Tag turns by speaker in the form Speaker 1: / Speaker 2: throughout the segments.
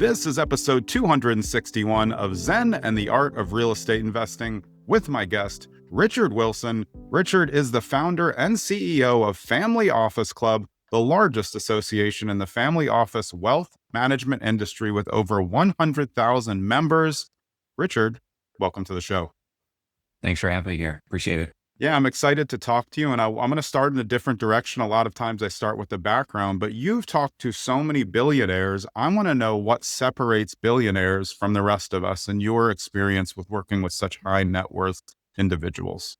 Speaker 1: This is episode 261 of Zen and the Art of Real Estate Investing with my guest, Richard Wilson. Richard is the founder and CEO of Family Office Club, the largest association in the family office wealth management industry with over 100,000 members. Richard, welcome to the show.
Speaker 2: Thanks for having me here. Appreciate it.
Speaker 1: Yeah, I'm excited to talk to you, and I'm going to start in a different direction. A lot of times I start with the background, but you've talked to so many billionaires. I want to know what separates billionaires from the rest of us and your experience with working with such high net worth individuals.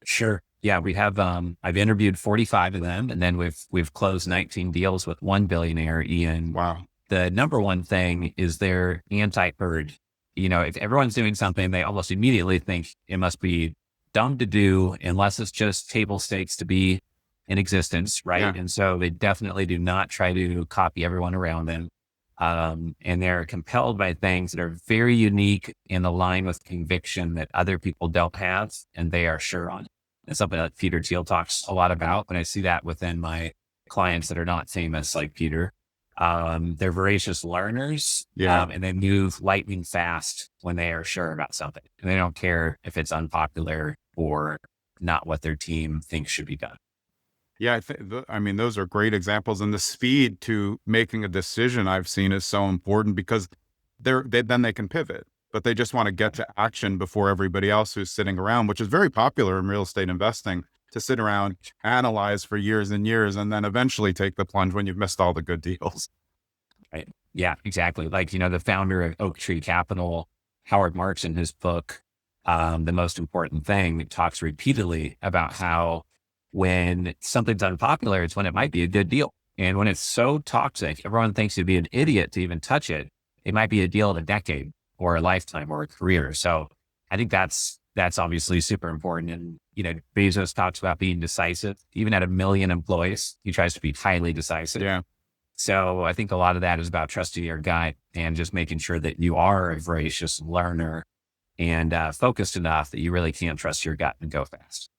Speaker 2: Sure. Yeah, we have, I've interviewed 45 of them, and then we've closed 19 deals with one billionaire, Ian.
Speaker 1: Wow.
Speaker 2: The number one thing is they're anti-herd. You know, if everyone's doing something, they almost immediately think it must be dumb to do unless it's just table stakes to be in existence, right?
Speaker 1: Yeah.
Speaker 2: And so they definitely do not try to copy everyone around them. And they're compelled by things that are very unique and align with conviction that other people don't have, and they are sure on. It's something that Peter Thiel talks a lot about, and I see that within my clients that are not famous like Peter. They're voracious learners, and they move lightning fast when they are sure about something. And they don't care if it's unpopular or not what their team thinks should be done.
Speaker 1: Yeah, I mean, those are great examples. And the speed to making a decision I've seen is so important because then they can pivot, but they just want to get to action before everybody else who's sitting around, which is very popular in real estate investing, to sit around, analyze for years and years, and then eventually take the plunge when you've missed all the good deals.
Speaker 2: Right. Yeah, exactly. Like, you know, the founder of Oak Tree Capital, Howard Marks, in his book, The Most Important Thing, talks repeatedly about how when something's unpopular, it's when it might be a good deal. And when it's so toxic, everyone thinks you'd be an idiot to even touch it. It might be a deal of a decade or a lifetime or a career. So I think that's obviously super important. And, you know, Bezos talks about being decisive. Even at 1 million employees, he tries to be highly decisive.
Speaker 1: Yeah.
Speaker 2: So I think a lot of that is about trusting your gut and just making sure that you are a voracious learner and focused enough that you really can trust your gut and go fast.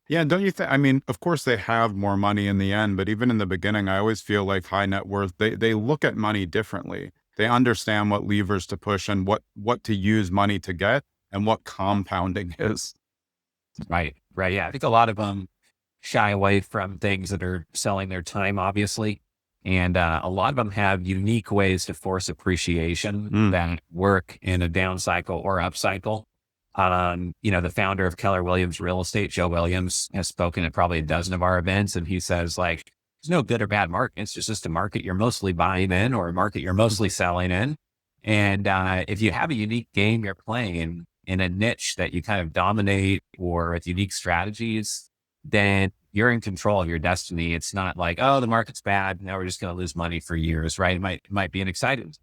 Speaker 1: Yeah. Don't you think, I mean, of course they have more money in the end, but even in the beginning, I always feel like high net worth, they look at money differently. They understand what levers to push and what to use money to get and what compounding is.
Speaker 2: Right. Yeah. I think a lot of them shy away from things that are selling their time, obviously. And a lot of them have unique ways to force appreciation that work in a down cycle or up cycle. You know, the founder of Keller Williams Real Estate, Joe Williams, has spoken at probably a dozen of our events. And he says, like, there's no good or bad market. It's just a market you're mostly buying in or a market you're mostly selling in. And if you have a unique game you're playing in a niche that you kind of dominate or with unique strategies, then you're in control of your destiny. It's not like, oh, the market's bad, now we're just going to lose money for years, right? It might be an exciting.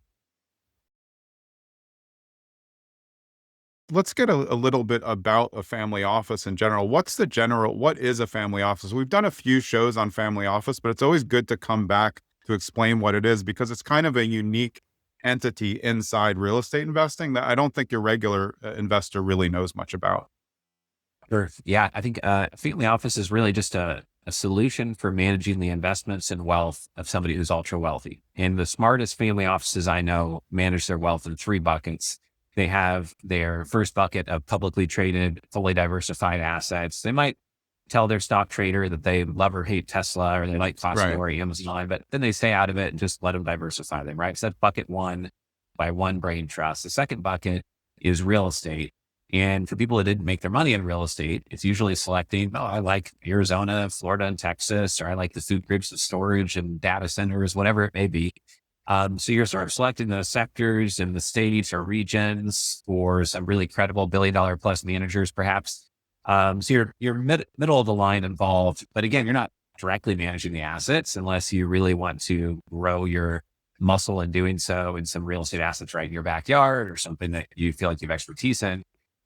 Speaker 1: Let's get a little bit about a family office in general. What is a family office? We've done a few shows on family office, but it's always good to come back to explain what it is because it's kind of a unique entity inside real estate investing that I don't think your regular investor really knows much about.
Speaker 2: Sure. Yeah, I think a family office is really just a solution for managing the investments and wealth of somebody who's ultra wealthy. And the smartest family offices I know manage their wealth in 3 buckets. They have their first bucket of publicly traded, fully diversified assets. They might tell their stock trader that they love or hate Tesla or they like Costco or Amazon, but then they stay out of it and just let them diversify them, right? So that's bucket 1 by one brain trust. The second bucket is real estate. And for people that didn't make their money in real estate, it's usually selecting, I like Arizona, Florida, and Texas, or I like the food groups of storage and data centers, whatever it may be. So you're sort of selecting those sectors and the states or regions for some really credible $1 billion plus managers, perhaps. So you're middle of the line involved, but again, you're not directly managing the assets unless you really want to grow your muscle in doing so in some real estate assets right in your backyard or something that you feel like you have expertise in.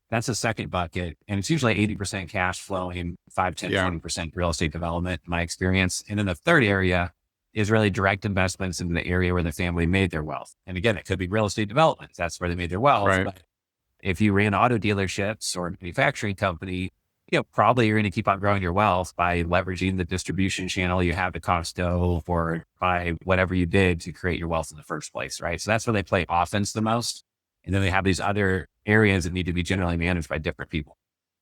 Speaker 2: That's the second bucket. And it's usually 80% cash flowing, 5, 10, 20% real estate development, in my experience. And then the third area is really direct investments in the area where the family made their wealth. And again, it could be real estate development. That's where they made their wealth.
Speaker 1: Right.
Speaker 2: But if you ran auto dealerships or a manufacturing company, probably you're going to keep on growing your wealth by leveraging the distribution channel you have at Costco or by whatever you did to create your wealth in the first place, right? So that's where they play offense the most. And then they have these other areas that need to be generally managed by different people.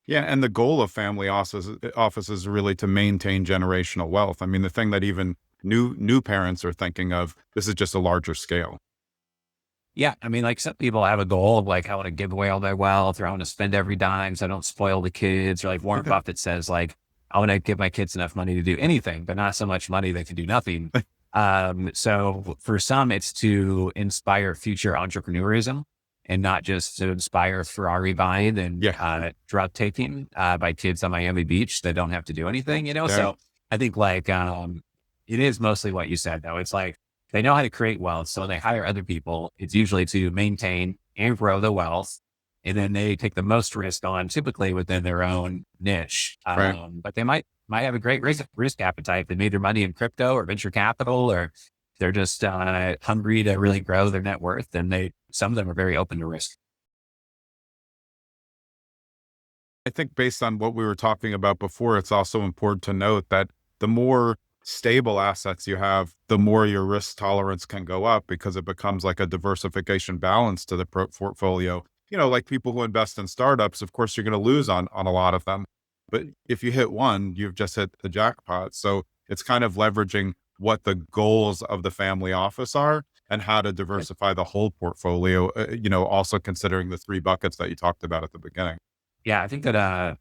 Speaker 1: Yeah, and the goal of family offices is really to maintain generational wealth. I mean, the thing that even new parents are thinking of, this is just a larger scale.
Speaker 2: Yeah. I mean, like some people have a goal of like, I want to give away all their wealth or I want to spend every dime so I don't spoil the kids. Or like Warren Buffett says, like, I want to give my kids enough money to do anything, but not so much money they can do nothing. So for some, it's to inspire future entrepreneurism and not just to inspire Ferrari buying and
Speaker 1: Yeah.
Speaker 2: drug taking by kids on Miami Beach that don't have to do anything,
Speaker 1: Yeah.
Speaker 2: So I think like it is mostly what you said, though. It's like they know how to create wealth. So when they hire other people, it's usually to maintain and grow the wealth. And then they take the most risk on typically within their own niche.
Speaker 1: Right.
Speaker 2: But they might have a great risk appetite. They made their money in crypto or venture capital, or they're just hungry to really grow their net worth. And some of them are very open to risk.
Speaker 1: I think based on what we were talking about before, it's also important to note that the more stable assets you have, the more your risk tolerance can go up because it becomes like a diversification balance to the portfolio. Like people who invest in startups, of course, you're going to lose on a lot of them. But if you hit one, you've just hit the jackpot. So it's kind of leveraging what the goals of the family office are and how to diversify the whole portfolio, also considering the three buckets that you talked about at the beginning.
Speaker 2: Yeah, I think that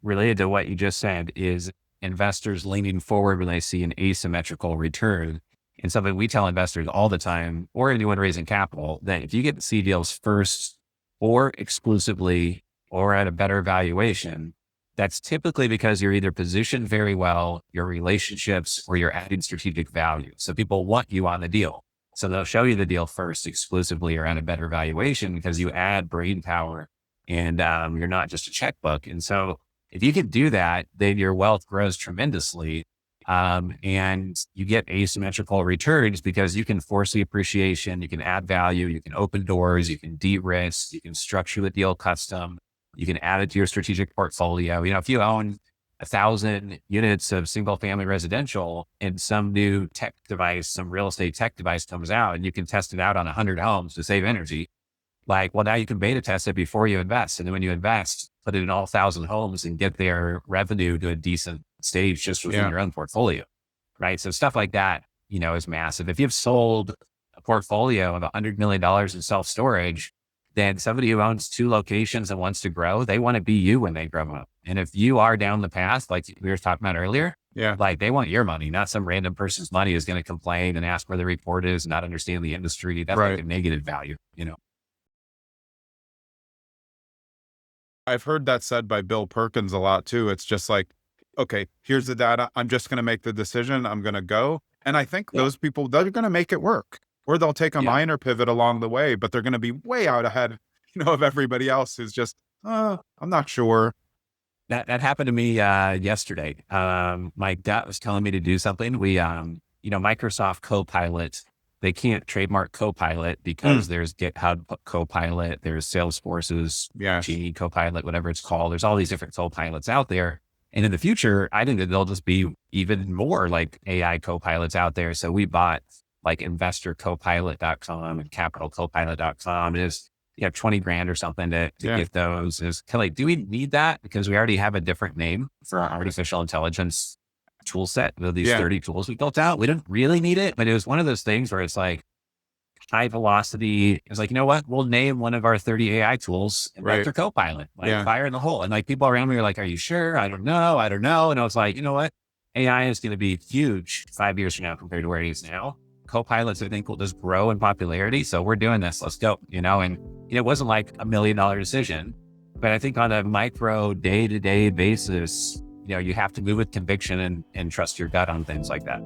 Speaker 2: related to what you just said is investors leaning forward when they see an asymmetrical return. And something we tell investors all the time, or anyone raising capital, that if you get to see deals first or exclusively or at a better valuation, that's typically because you're either positioned very well, your relationships, or you're adding strategic value. So people want you on the deal. So they'll show you the deal first exclusively or at a better valuation because you add brain power and you're not just a checkbook. And so if you can do that, then your wealth grows tremendously. And you get asymmetrical returns because you can force the appreciation, you can add value, you can open doors, you can de-risk, you can structure the deal custom, you can add it to your strategic portfolio. If you own 1,000 units of single family residential and some new tech device, some real estate tech device comes out and you can test it out on 100 homes to save energy. Well, now you can beta test it before you invest. And then when you invest, put it in all 1,000 homes and get their revenue to a decent stage just within your own portfolio. Right. So stuff like that, is massive. If you've sold a portfolio of $100 million in self-storage, then somebody who owns 2 locations and wants to grow, they want to be you when they grow up. And if you are down the path, like we were talking about earlier, they want your money, not some random person's money is going to complain and ask where the report is and not understand the industry. That's like a negative value,
Speaker 1: I've heard that said by Bill Perkins a lot too. It's just like, okay, here's the data. I'm just going to make the decision. I'm going to go. And I think those people, they're going to make it work, or they'll take a minor pivot along the way, but they're going to be way out ahead, of everybody else who's just, I'm not sure.
Speaker 2: That happened to me yesterday. My gut was telling me to do something. We, Microsoft Copilot, they can't trademark Copilot because there's GitHub Copilot, there's Salesforce's Genie Copilot, whatever it's called. There's all these different Copilots out there. And in the future, I think that there'll just be even more like AI Copilots out there. So we bought like investorcopilot.com and capitalcopilot.com. It is, 20 grand or something to get those. Is kind of like, do we need that? Because we already have a different name for our artificial intelligence tool set with these 30 tools we built out. We didn't really need it, but it was one of those things where it's like high velocity. It's like, what? We'll name one of our 30 AI tools Investor Copilot, fire in the hole. And like people around me are like, are you sure? I don't know. And I was like, what? AI is going to be huge 5 years from now compared to where it is now. Copilots, I think, will just grow in popularity. So we're doing this. Let's go, and it wasn't like $1 million decision, but I think on a micro day-to-day basis, you have to move with conviction and trust your gut on things like that.